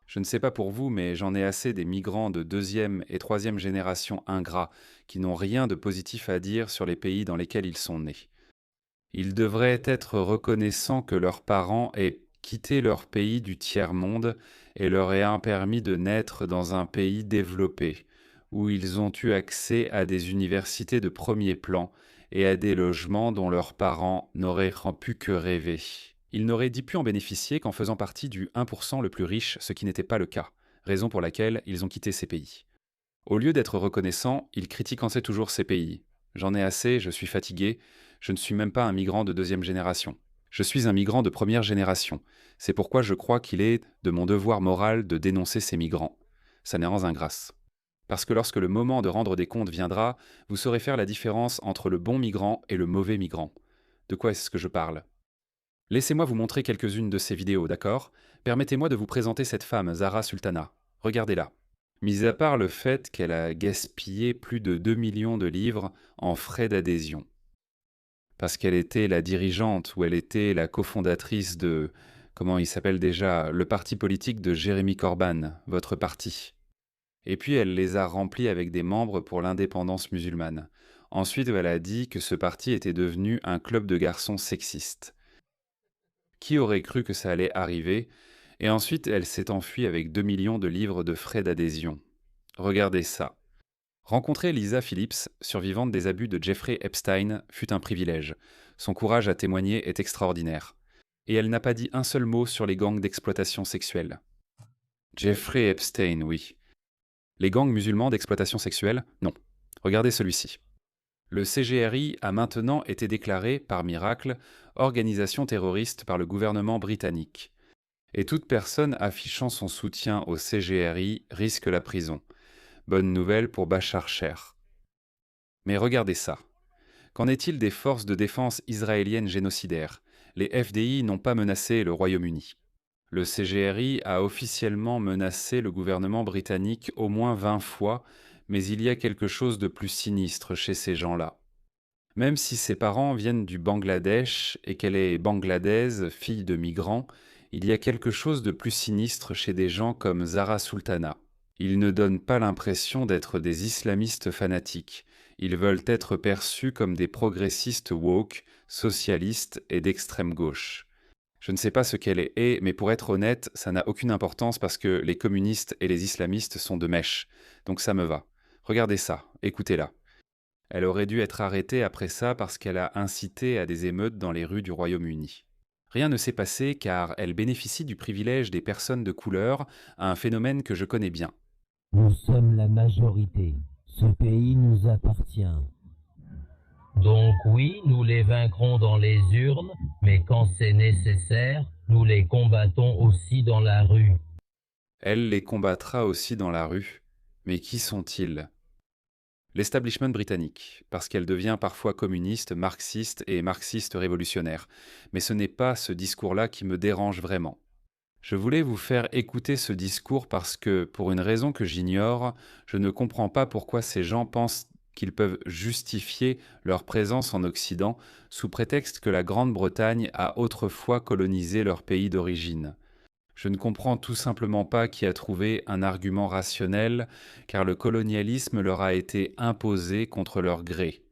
Je ne sais pas pour vous, mais j'en ai assez des migrants de deuxième et troisième génération ingrats qui n'ont rien de positif à dire sur les pays dans lesquels ils sont nés. Ils devraient être reconnaissants que leurs parents aient quitté leur pays du tiers-monde et leur aient permis de naître dans un pays développé, où ils ont eu accès à des universités de premier plan et à des logements dont leurs parents n'auraient pu que rêver. Ils n'auraient dû pu en bénéficier qu'en faisant partie du 1% le plus riche, ce qui n'était pas le cas, raison pour laquelle ils ont quitté ces pays. Au lieu d'être reconnaissants, ils critiquent en toujours ces pays. J'en ai assez, je suis fatigué, je ne suis même pas un migrant de deuxième génération. Je suis un migrant de première génération. C'est pourquoi je crois qu'il est de mon devoir moral de dénoncer ces migrants. Ça n'est rien grâce. Parce que lorsque le moment de rendre des comptes viendra, vous saurez faire la différence entre le bon migrant et le mauvais migrant. De quoi est-ce que je parle? Laissez-moi vous montrer quelques-unes de ces vidéos, d'accord? Permettez-moi de vous présenter cette femme, Zara Sultana. Regardez-la. Mis à part le fait qu'elle a gaspillé plus de 2 millions de livres en frais d'adhésion, parce qu'elle était la dirigeante ou elle était la cofondatrice de, comment il s'appelle déjà, le parti politique de Jérémy Corban, votre parti. Et puis elle les a remplis avec des membres pour l'indépendance musulmane. Ensuite, elle a dit que ce parti était devenu un club de garçons sexistes. Qui aurait cru que ça allait arriver? Et ensuite, elle s'est enfuie avec 2 millions de livres de frais d'adhésion. Regardez ça. Rencontrer Lisa Phillips, survivante des abus de Jeffrey Epstein, fut un privilège. Son courage à témoigner est extraordinaire. Et elle n'a pas dit un seul mot sur les gangs d'exploitation sexuelle. Jeffrey Epstein, oui. Les gangs musulmans d'exploitation sexuelle, non. Regardez celui-ci. Le CGRI a maintenant été déclaré, par miracle, organisation terroriste par le gouvernement britannique. Et toute personne affichant son soutien au CGRI risque la prison. Bonne nouvelle pour Bachar Cher. Mais regardez ça. Qu'en est-il des forces de défense israéliennes génocidaires? Les FDI n'ont pas menacé le Royaume-Uni. Le CGRI a officiellement menacé le gouvernement britannique au moins 20 fois, mais il y a quelque chose de plus sinistre chez ces gens-là. Même si ses parents viennent du Bangladesh et qu'elle est bangladaise, fille de migrants, il y a quelque chose de plus sinistre chez des gens comme Zara Sultana. Ils ne donnent pas l'impression d'être des islamistes fanatiques. Ils veulent être perçus comme des progressistes woke, socialistes et d'extrême gauche. Je ne sais pas ce qu'elle est, mais pour être honnête, ça n'a aucune importance parce que les communistes et les islamistes sont de mèche. Donc ça me va. Regardez ça, écoutez-la. Elle aurait dû être arrêtée après ça parce qu'elle a incité à des émeutes dans les rues du Royaume-Uni. Rien ne s'est passé car elle bénéficie du privilège des personnes de couleur, un phénomène que je connais bien. Nous sommes la majorité. Ce pays nous appartient. Donc oui, nous les vaincrons dans les urnes, mais quand c'est nécessaire, nous les combattons aussi dans la rue. Elle les combattra aussi dans la rue. Mais qui sont-ils? L'establishment britannique, parce qu'elle devient parfois communiste, marxiste et marxiste révolutionnaire. Mais ce n'est pas ce discours-là qui me dérange vraiment. Je voulais vous faire écouter ce discours parce que, pour une raison que j'ignore, je ne comprends pas pourquoi ces gens pensent qu'ils peuvent justifier leur présence en Occident sous prétexte que la Grande-Bretagne a autrefois colonisé leur pays d'origine. Je ne comprends tout simplement pas qui a trouvé un argument rationnel, car le colonialisme leur a été imposé contre leur gré.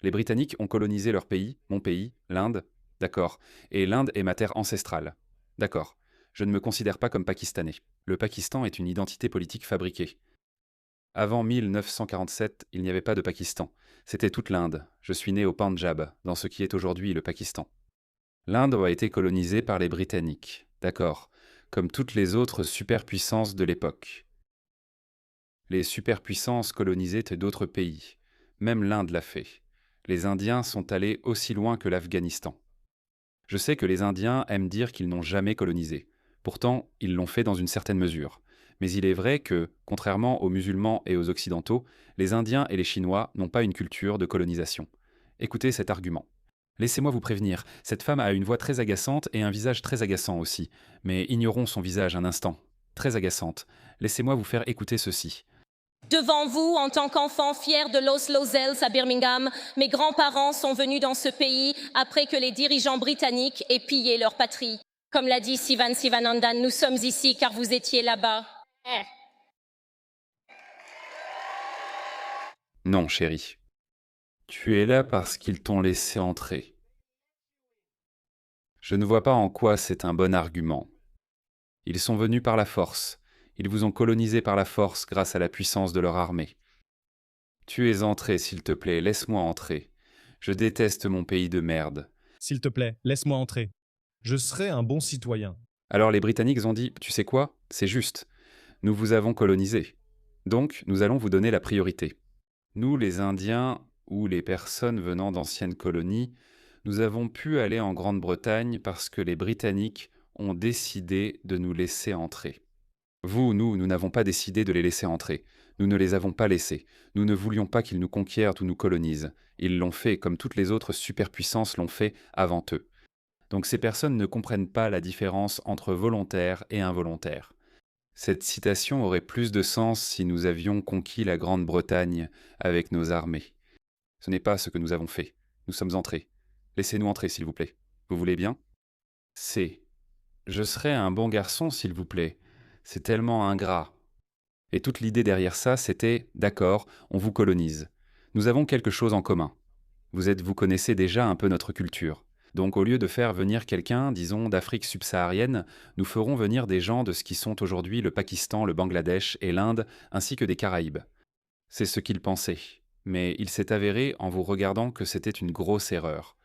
Les Britanniques ont colonisé leur pays, mon pays, l'Inde, d'accord, et l'Inde est ma terre ancestrale. D'accord, je ne me considère pas comme pakistanais. Le Pakistan est une identité politique fabriquée. Avant 1947, il n'y avait pas de Pakistan. C'était toute l'Inde. Je suis né au Pendjab, dans ce qui est aujourd'hui le Pakistan. L'Inde a été colonisée par les Britanniques, d'accord, comme toutes les autres superpuissances de l'époque. Les superpuissances colonisaient d'autres pays. Même l'Inde l'a fait. Les Indiens sont allés aussi loin que l'Afghanistan. Je sais que les Indiens aiment dire qu'ils n'ont jamais colonisé. Pourtant, ils l'ont fait dans une certaine mesure. Mais il est vrai que, contrairement aux musulmans et aux occidentaux, les Indiens et les Chinois n'ont pas une culture de colonisation. Écoutez cet argument. Laissez-moi vous prévenir, cette femme a une voix très agaçante et un visage très agaçant aussi. Mais ignorons son visage un instant. Très agaçante. Laissez-moi vous faire écouter ceci. Devant vous, en tant qu'enfant fier de Los Lozels à Birmingham, mes grands-parents sont venus dans ce pays après que les dirigeants britanniques aient pillé leur patrie. Comme l'a dit Sivan Sivanandan, nous sommes ici car vous étiez là-bas. Non, chérie. Tu es là parce qu'ils t'ont laissé entrer. Je ne vois pas en quoi c'est un bon argument. Ils sont venus par la force. Ils vous ont colonisé par la force grâce à la puissance de leur armée. Tu es entré, s'il te plaît, laisse-moi entrer. Je déteste mon pays de merde. S'il te plaît, laisse-moi entrer. Je serai un bon citoyen. Alors les Britanniques ont dit, tu sais quoi, c'est juste. Nous vous avons colonisé. Donc, nous allons vous donner la priorité. Nous, les Indiens, ou les personnes venant d'anciennes colonies, nous avons pu aller en Grande-Bretagne parce que les Britanniques ont décidé de nous laisser entrer. Nous n'avons pas décidé de les laisser entrer. Nous ne les avons pas laissés. Nous ne voulions pas qu'ils nous conquièrent ou nous colonisent. Ils l'ont fait comme toutes les autres superpuissances l'ont fait avant eux. Donc ces personnes ne comprennent pas la différence entre volontaire et involontaire. Cette citation aurait plus de sens si nous avions conquis la Grande-Bretagne avec nos armées. Ce n'est pas ce que nous avons fait. Nous sommes entrés. Laissez-nous entrer, s'il vous plaît. Vous voulez bien ? C. Je serais un bon garçon, s'il vous plaît. C'est tellement ingrat. Et toute l'idée derrière ça, c'était « D'accord, on vous colonise. Nous avons quelque chose en commun. Vous connaissez déjà un peu notre culture. Donc au lieu de faire venir quelqu'un, disons, d'Afrique subsaharienne, nous ferons venir des gens de ce qui sont aujourd'hui le Pakistan, le Bangladesh et l'Inde, ainsi que des Caraïbes. » C'est ce qu'il pensait. Mais il s'est avéré, en vous regardant, que c'était une grosse erreur.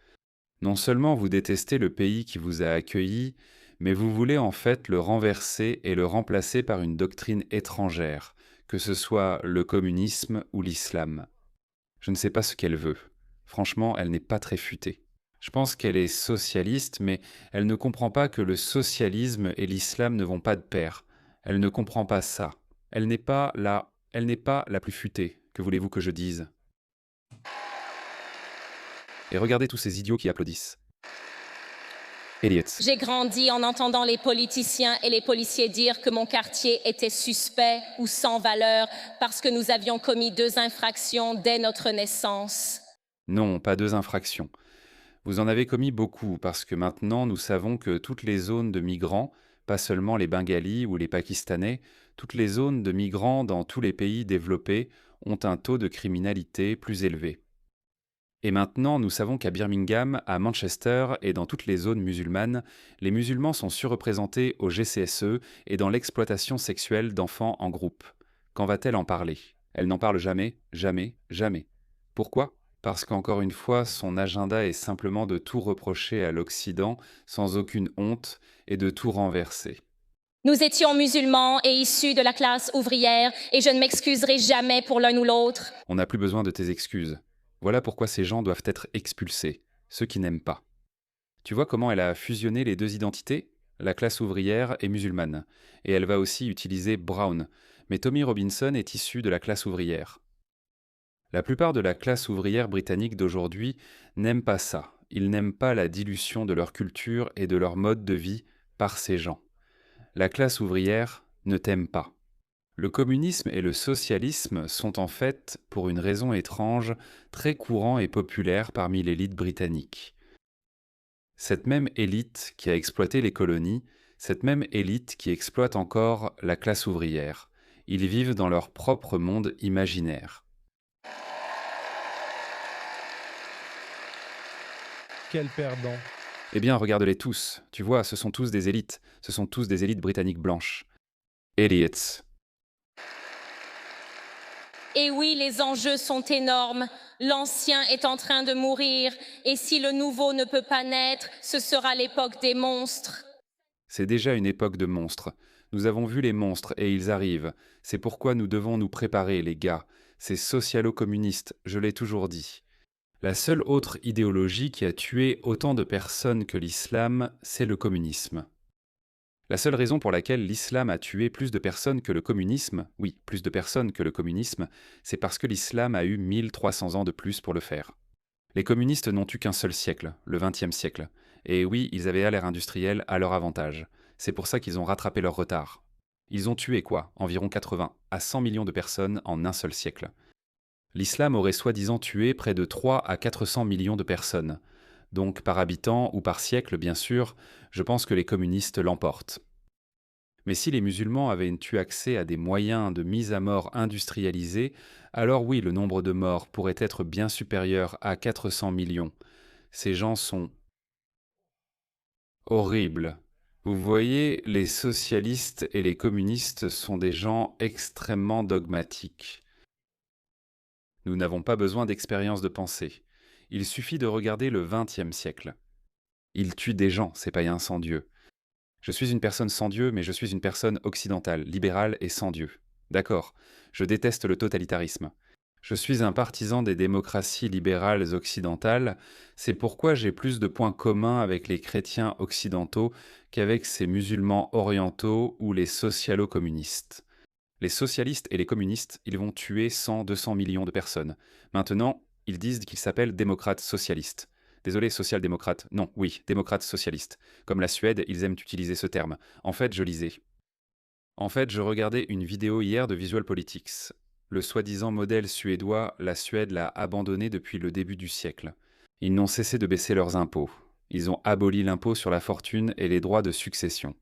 Non seulement vous détestez le pays qui vous a accueilli, mais vous voulez en fait le renverser et le remplacer par une doctrine étrangère, que ce soit le communisme ou l'islam. Je ne sais pas ce qu'elle veut. Franchement, elle n'est pas très futée. Je pense qu'elle est socialiste, mais elle ne comprend pas que le socialisme et l'islam ne vont pas de pair. Elle ne comprend pas ça. Elle n'est pas la plus futée, que voulez-vous que je dise ? Et regardez tous ces idiots qui applaudissent. Idiots. J'ai grandi en entendant les politiciens et les policiers dire que mon quartier était suspect ou sans valeur parce que nous avions commis 2 infractions dès notre naissance. Non, pas 2 infractions. Vous en avez commis beaucoup parce que maintenant nous savons que toutes les zones de migrants, pas seulement les Bengalis ou les Pakistanais, toutes les zones de migrants dans tous les pays développés ont un taux de criminalité plus élevé. Et maintenant, nous savons qu'à Birmingham, à Manchester et dans toutes les zones musulmanes, les musulmans sont surreprésentés au GCSE et dans l'exploitation sexuelle d'enfants en groupe. Quand va-t-elle en parler ? Elle n'en parle jamais, jamais, jamais. Pourquoi ? Parce qu'encore une fois, son agenda est simplement de tout reprocher à l'Occident sans aucune honte et de tout renverser. Nous étions musulmans et issus de la classe ouvrière et je ne m'excuserai jamais pour l'un ou l'autre. On n'a plus besoin de tes excuses. Voilà pourquoi ces gens doivent être expulsés, ceux qui n'aiment pas. Tu vois comment elle a fusionné les 2 identités ? La classe ouvrière et musulmane. Et elle va aussi utiliser Brown. Mais Tommy Robinson est issu de la classe ouvrière. La plupart de la classe ouvrière britannique d'aujourd'hui n'aiment pas ça. Ils n'aiment pas la dilution de leur culture et de leur mode de vie par ces gens. La classe ouvrière ne t'aime pas. Le communisme et le socialisme sont en fait, pour une raison étrange, très courants et populaires parmi l'élite britannique. Cette même élite qui a exploité les colonies, cette même élite qui exploite encore la classe ouvrière, ils vivent dans leur propre monde imaginaire. Quel perdant. Eh bien, regarde-les tous. Tu vois, ce sont tous des élites. Ce sont tous des élites britanniques blanches. Idiots. Et oui, les enjeux sont énormes. L'ancien est en train de mourir. Et si le nouveau ne peut pas naître, ce sera l'époque des monstres. C'est déjà une époque de monstres. Nous avons vu les monstres et ils arrivent. C'est pourquoi nous devons nous préparer, les gars. C'est socialo-communiste, je l'ai toujours dit. La seule autre idéologie qui a tué autant de personnes que l'islam, c'est le communisme. La seule raison pour laquelle l'islam a tué plus de personnes que le communisme, oui, plus de personnes que le communisme, c'est parce que l'islam a eu 1300 ans de plus pour le faire. Les communistes n'ont eu qu'un seul siècle, le XXe siècle. Et oui, ils avaient l'ère industrielle à leur avantage. C'est pour ça qu'ils ont rattrapé leur retard. Ils ont tué quoi ? Environ 80 à 100 millions de personnes en un seul siècle. L'islam aurait soi-disant tué près de 3 à 400 millions de personnes. Donc par habitant ou par siècle, bien sûr, je pense que les communistes l'emportent. Mais si les musulmans avaient eu accès à des moyens de mise à mort industrialisés, alors oui, le nombre de morts pourrait être bien supérieur à 400 millions. Ces gens sont horribles. Vous voyez, les socialistes et les communistes sont des gens extrêmement dogmatiques. Nous n'avons pas besoin d'expérience de pensée. Il suffit de regarder le XXe siècle. Ils tuent des gens, ces païens sans Dieu. Je suis une personne sans Dieu, mais je suis une personne occidentale, libérale et sans Dieu. D'accord, je déteste le totalitarisme. Je suis un partisan des démocraties libérales occidentales, c'est pourquoi j'ai plus de points communs avec les chrétiens occidentaux qu'avec ces musulmans orientaux ou les socialo-communistes. Les socialistes et les communistes, ils vont tuer 100-200 millions de personnes. Maintenant, ils disent qu'ils s'appellent démocrates socialistes. Désolé, social-démocrate. Non, oui, démocrates socialistes. Comme la Suède, ils aiment utiliser ce terme. En fait, je lisais. En fait, je regardais une vidéo hier de Visual Politics. Le soi-disant modèle suédois, la Suède l'a abandonné depuis le début du siècle. Ils n'ont cessé de baisser leurs impôts. Ils ont aboli l'impôt sur la fortune et les droits de succession.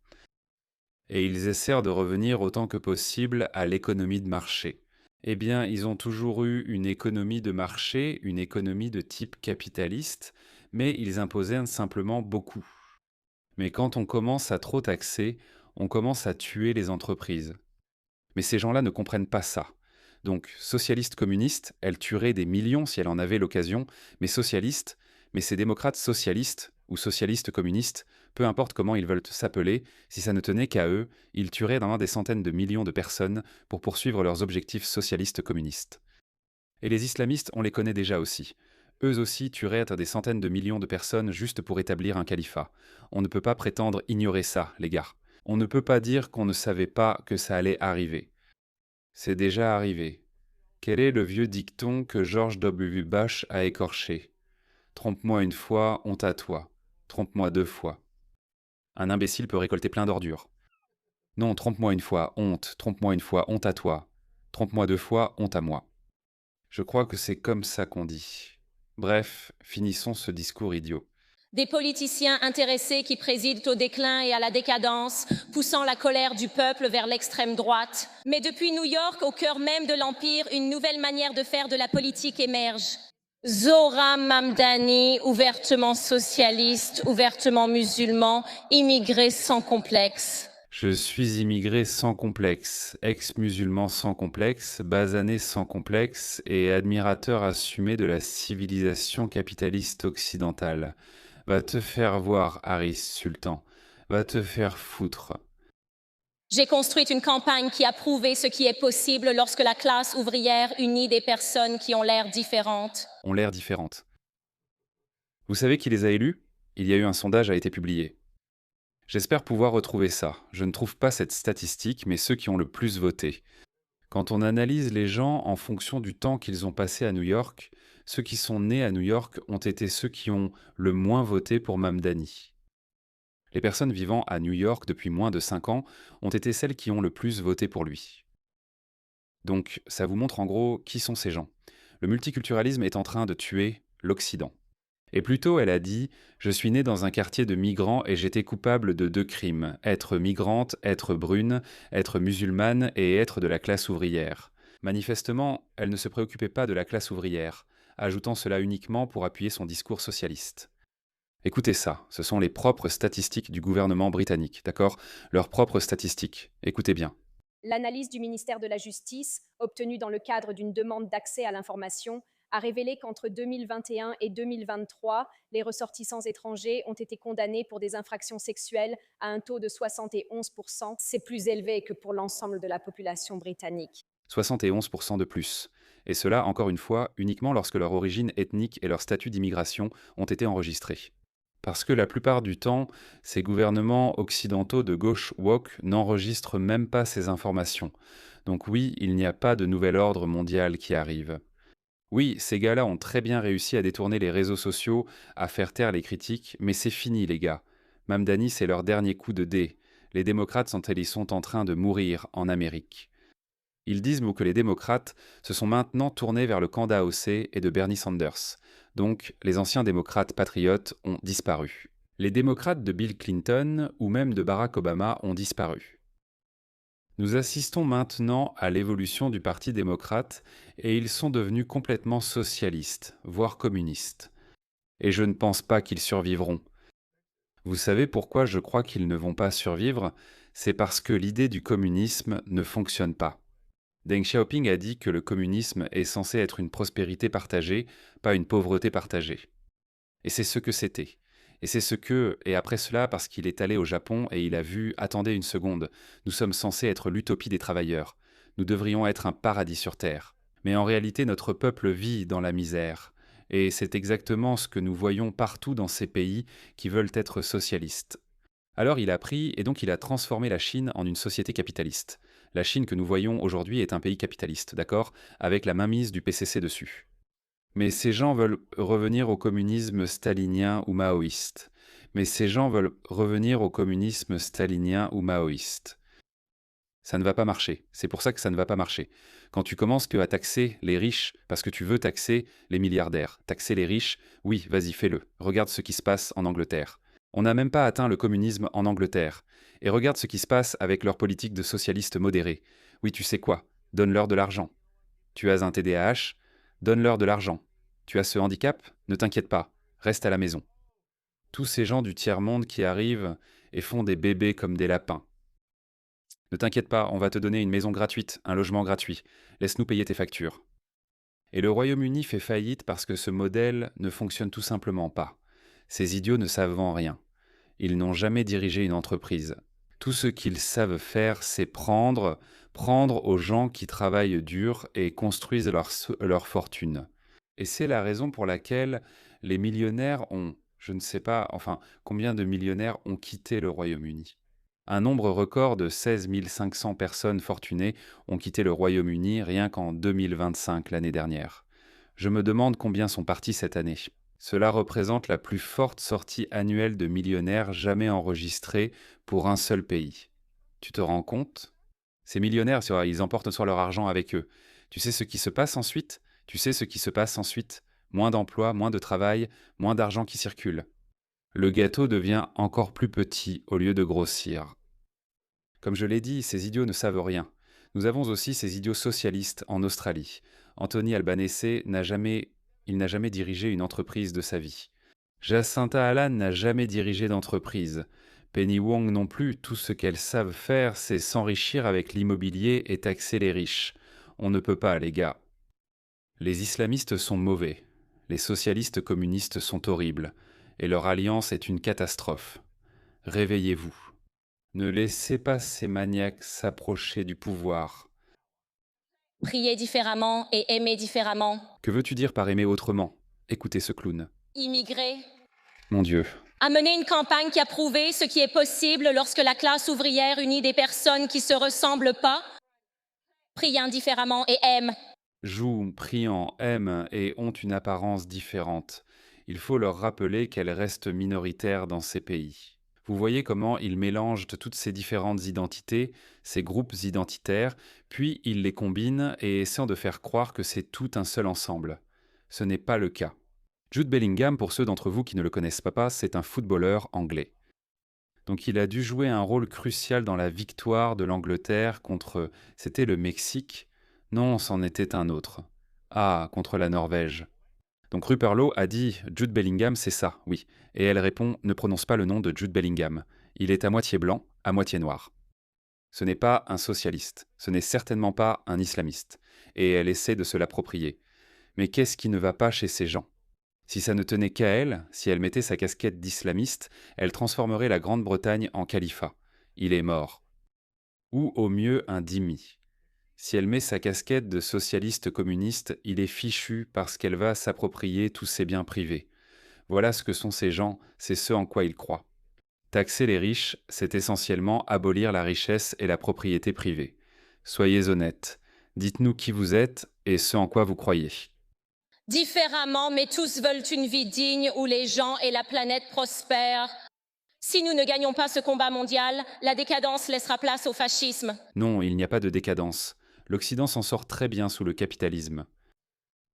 Et ils essaient de revenir autant que possible à l'économie de marché. Eh bien, ils ont toujours eu une économie de marché, une économie de type capitaliste, mais ils imposaient simplement beaucoup. Mais quand on commence à trop taxer, on commence à tuer les entreprises. Mais ces gens-là ne comprennent pas ça. Donc, socialistes communistes, elles tueraient des millions si elles en avaient l'occasion, mais socialistes, mais ces démocrates socialistes ou socialistes communistes, peu importe comment ils veulent s'appeler, si ça ne tenait qu'à eux, ils tueraient dans des centaines de millions de personnes pour poursuivre leurs objectifs socialistes communistes. Et les islamistes, on les connaît déjà aussi. Eux aussi tueraient des centaines de millions de personnes juste pour établir un califat. On ne peut pas prétendre ignorer ça, les gars. On ne peut pas dire qu'on ne savait pas que ça allait arriver. C'est déjà arrivé. Quel est le vieux dicton que George W. Bush a écorché? Trompe-moi une fois, honte à toi. Trompe-moi 2 fois. Un imbécile peut récolter plein d'ordures. Non, trompe-moi une fois, honte. Trompe-moi une fois, honte à toi. Trompe-moi 2 fois, honte à moi. Je crois que c'est comme ça qu'on dit. Bref, finissons ce discours idiot. Des politiciens intéressés qui président au déclin et à la décadence, poussant la colère du peuple vers l'extrême droite. Mais depuis New York, au cœur même de l'Empire, une nouvelle manière de faire de la politique émerge. Zohran Mamdani, ouvertement socialiste, ouvertement musulman, immigré sans complexe. Je suis immigré sans complexe, ex-musulman sans complexe, basané sans complexe et admirateur assumé de la civilisation capitaliste occidentale. Va te faire voir, Harris Sultan. Va te faire foutre. J'ai construit une campagne qui a prouvé ce qui est possible lorsque la classe ouvrière unit des personnes qui ont l'air différentes. Ont l'air différentes. Vous savez qui les a élus? Il y a eu un sondage a été publié. J'espère pouvoir retrouver ça. Je ne trouve pas cette statistique, mais ceux qui ont le plus voté. Quand on analyse les gens en fonction du temps qu'ils ont passé à New York, ceux qui sont nés à New York ont été ceux qui ont le moins voté pour Mamdani. Les personnes vivant à New York depuis moins de 5 ans ont été celles qui ont le plus voté pour lui. Donc ça vous montre en gros qui sont ces gens. Le multiculturalisme est en train de tuer l'Occident. Et plus tôt, elle a dit « Je suis née dans un quartier de migrants et j'étais coupable de 2 crimes, être migrante, être brune, être musulmane et être de la classe ouvrière. » Manifestement, elle ne se préoccupait pas de la classe ouvrière, ajoutant cela uniquement pour appuyer son discours socialiste. Écoutez ça, ce sont les propres statistiques du gouvernement britannique, d'accord? Leurs propres statistiques. Écoutez bien. L'analyse du ministère de la Justice, obtenue dans le cadre d'une demande d'accès à l'information, a révélé qu'entre 2021 et 2023, les ressortissants étrangers ont été condamnés pour des infractions sexuelles à un taux de 71%. C'est plus élevé que pour l'ensemble de la population britannique. 71% de plus. Et cela, encore une fois, uniquement lorsque leur origine ethnique et leur statut d'immigration ont été enregistrés. Parce que la plupart du temps, ces gouvernements occidentaux de gauche woke n'enregistrent même pas ces informations. Donc oui, il n'y a pas de nouvel ordre mondial qui arrive. Oui, ces gars-là ont très bien réussi à détourner les réseaux sociaux, à faire taire les critiques, mais c'est fini les gars. Mamdani, c'est leur dernier coup de dé. Les démocrates sont en train de mourir en Amérique. Ils disent que les démocrates se sont maintenant tournés vers le camp d'AOC et de Bernie Sanders. Donc, les anciens démocrates patriotes ont disparu. Les démocrates de Bill Clinton ou même de Barack Obama ont disparu. Nous assistons maintenant à l'évolution du Parti démocrate et ils sont devenus complètement socialistes, voire communistes. Et je ne pense pas qu'ils survivront. Vous savez pourquoi je crois qu'ils ne vont pas survivre? C'est parce que l'idée du communisme ne fonctionne pas. Deng Xiaoping a dit que le communisme est censé être une prospérité partagée, pas une pauvreté partagée. Et c'est ce que c'était. Et après cela, parce qu'il est allé au Japon et il a vu, attendez une seconde, nous sommes censés être l'utopie des travailleurs. Nous devrions être un paradis sur Terre. Mais en réalité, notre peuple vit dans la misère. Et c'est exactement ce que nous voyons partout dans ces pays qui veulent être socialistes. Alors il a pris et donc il a transformé la Chine en une société capitaliste. La Chine que nous voyons aujourd'hui est un pays capitaliste, d'accord, avec la mainmise du PCC dessus. Mais ces gens veulent revenir au communisme stalinien ou maoïste. Ça ne va pas marcher. C'est pour ça que ça ne va pas marcher. Quand tu commences à taxer les riches, parce que tu veux taxer les milliardaires, taxer les riches, oui, vas-y, fais-le. Regarde ce qui se passe en Angleterre. On n'a même pas atteint le communisme en Angleterre. Et regarde ce qui se passe avec leur politique de socialistes modérés. Oui, tu sais quoi? Donne-leur de l'argent. Tu as un TDAH? Donne-leur de l'argent. Tu as ce handicap? Ne t'inquiète pas, reste à la maison. Tous ces gens du tiers-monde qui arrivent et font des bébés comme des lapins. Ne t'inquiète pas, on va te donner une maison gratuite, un logement gratuit. Laisse-nous payer tes factures. Et le Royaume-Uni fait faillite parce que ce modèle ne fonctionne tout simplement pas. Ces idiots ne savent rien. Ils n'ont jamais dirigé une entreprise. Tout ce qu'ils savent faire, c'est prendre aux gens qui travaillent dur et construisent leur fortune. Et c'est la raison pour laquelle les millionnaires ont, je ne sais pas, enfin, combien de millionnaires ont quitté le Royaume-Uni. Un nombre record de 16 500 personnes fortunées ont quitté le Royaume-Uni rien qu'en 2025, l'année dernière. Je me demande combien sont partis cette année. Cela représente la plus forte sortie annuelle de millionnaires jamais enregistrée pour un seul pays. Tu te rends compte? Ces millionnaires, ils emportent soit leur argent avec eux. Tu sais ce qui se passe ensuite? Moins d'emplois, moins de travail, moins d'argent qui circule. Le gâteau devient encore plus petit au lieu de grossir. Comme je l'ai dit, ces idiots ne savent rien. Nous avons aussi ces idiots socialistes en Australie. Anthony Albanese n'a jamais dirigé une entreprise de sa vie. Jacinta Allan n'a jamais dirigé d'entreprise. Penny Wong non plus, tout ce qu'elles savent faire, c'est s'enrichir avec l'immobilier et taxer les riches. On ne peut pas, les gars. Les islamistes sont mauvais. Les socialistes communistes sont horribles. Et leur alliance est une catastrophe. Réveillez-vous. Ne laissez pas ces maniaques s'approcher du pouvoir. Prier différemment et aimer différemment. Que veux-tu dire par aimer autrement? Écoutez ce clown. Immigrer. Mon Dieu. A mené une campagne qui a prouvé ce qui est possible lorsque la classe ouvrière unit des personnes qui ne se ressemblent pas, priant différemment et aiment. Jouent, priant, aiment et ont une apparence différente. Il faut leur rappeler qu'elles restent minoritaires dans ces pays. Vous voyez comment ils mélangent toutes ces différentes identités, ces groupes identitaires, puis ils les combinent et essaient de faire croire que c'est tout un seul ensemble. Ce n'est pas le cas. Jude Bellingham, pour ceux d'entre vous qui ne le connaissent pas, c'est un footballeur anglais. Donc il a dû jouer un rôle crucial dans la victoire de l'Angleterre contre, c'était le Mexique? Non, c'en était un autre. Ah, contre la Norvège. Donc Rupert Lowe a dit « Jude Bellingham, c'est ça, oui ». Et elle répond « Ne prononce pas le nom de Jude Bellingham. Il est à moitié blanc, à moitié noir. » Ce n'est pas un socialiste, ce n'est certainement pas un islamiste. Et elle essaie de se l'approprier. Mais qu'est-ce qui ne va pas chez ces gens? Si ça ne tenait qu'à elle, si elle mettait sa casquette d'islamiste, elle transformerait la Grande-Bretagne en califat. Il est mort. Ou au mieux un dhimmi. Si elle met sa casquette de socialiste communiste, il est fichu parce qu'elle va s'approprier tous ses biens privés. Voilà ce que sont ces gens, c'est ce en quoi ils croient. Taxer les riches, c'est essentiellement abolir la richesse et la propriété privée. Soyez honnêtes, dites-nous qui vous êtes et ce en quoi vous croyez. Différemment, mais tous veulent une vie digne où les gens et la planète prospèrent. Si nous ne gagnons pas ce combat mondial, la décadence laissera place au fascisme. Non, il n'y a pas de décadence. L'Occident s'en sort très bien sous le capitalisme.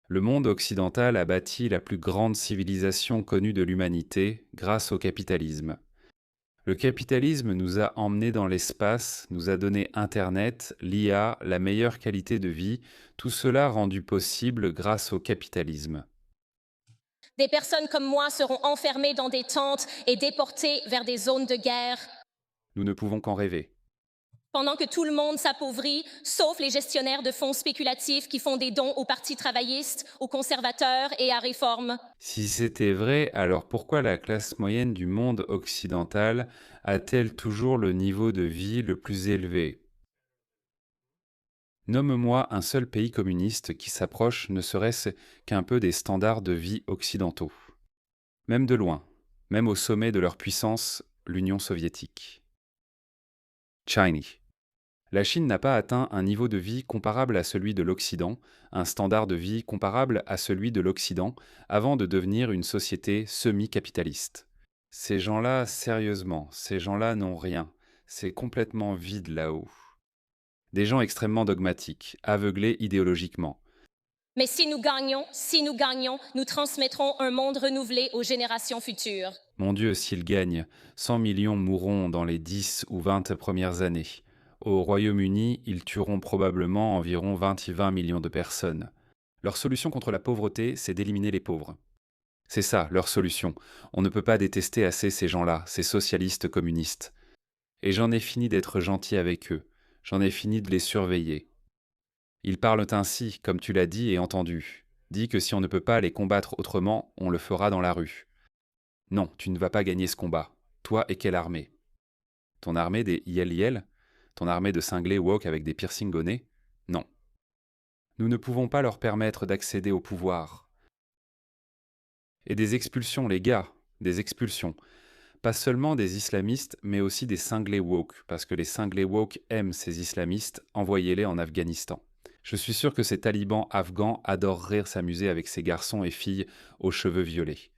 Le monde occidental a bâti la plus grande civilisation connue de l'humanité grâce au capitalisme. Le capitalisme nous a emmenés dans l'espace, nous a donné Internet, l'IA, la meilleure qualité de vie, tout cela rendu possible grâce au capitalisme. Des personnes comme moi seront enfermées dans des tentes et déportées vers des zones de guerre, Nous ne pouvons qu'en rêver. pendant que tout le monde s'appauvrit, sauf les gestionnaires de fonds spéculatifs qui font des dons aux partis travaillistes, aux conservateurs et à Réforme. Si c'était vrai, alors pourquoi la classe moyenne du monde occidental a-t-elle toujours le niveau de vie le plus élevé? Nomme-moi un seul pays communiste qui s'approche ne serait-ce qu'un peu des standards de vie occidentaux. Même de loin, même au sommet de leur puissance, l'Union soviétique. Chiny. La Chine n'a pas atteint un niveau de vie comparable à celui de l'Occident, un standard de vie comparable à celui de l'Occident, avant de devenir une société semi-capitaliste. Ces gens-là, sérieusement, ces gens-là n'ont rien. C'est complètement vide là-haut. Des gens extrêmement dogmatiques, aveuglés idéologiquement. Mais si nous gagnons, nous transmettrons un monde renouvelé aux générations futures. Mon Dieu, s'ils gagnent, 100 millions mourront dans les 10 ou 20 premières années. Au Royaume-Uni, ils tueront probablement environ 20 millions de personnes. Leur solution contre la pauvreté, c'est d'éliminer les pauvres. C'est ça, leur solution. On ne peut pas détester assez ces gens-là, ces socialistes communistes. Et j'en ai fini d'être gentil avec eux. J'en ai fini de les surveiller. Ils parlent ainsi, comme tu l'as dit et entendu. Dis que si on ne peut pas les combattre autrement, on le fera dans la rue. Non, tu ne vas pas gagner ce combat. Toi et quelle armée? Ton armée des Yel-Yel? Ton armée de cinglés woke avec des piercings au nez? Non. Nous ne pouvons pas leur permettre d'accéder au pouvoir. Et des expulsions, les gars, des expulsions. Pas seulement des islamistes, mais aussi des cinglés woke, parce que les cinglés woke aiment ces islamistes, envoyez-les en Afghanistan. Je suis sûr que ces talibans afghans adoreraient s'amuser avec ces garçons et filles aux cheveux violets.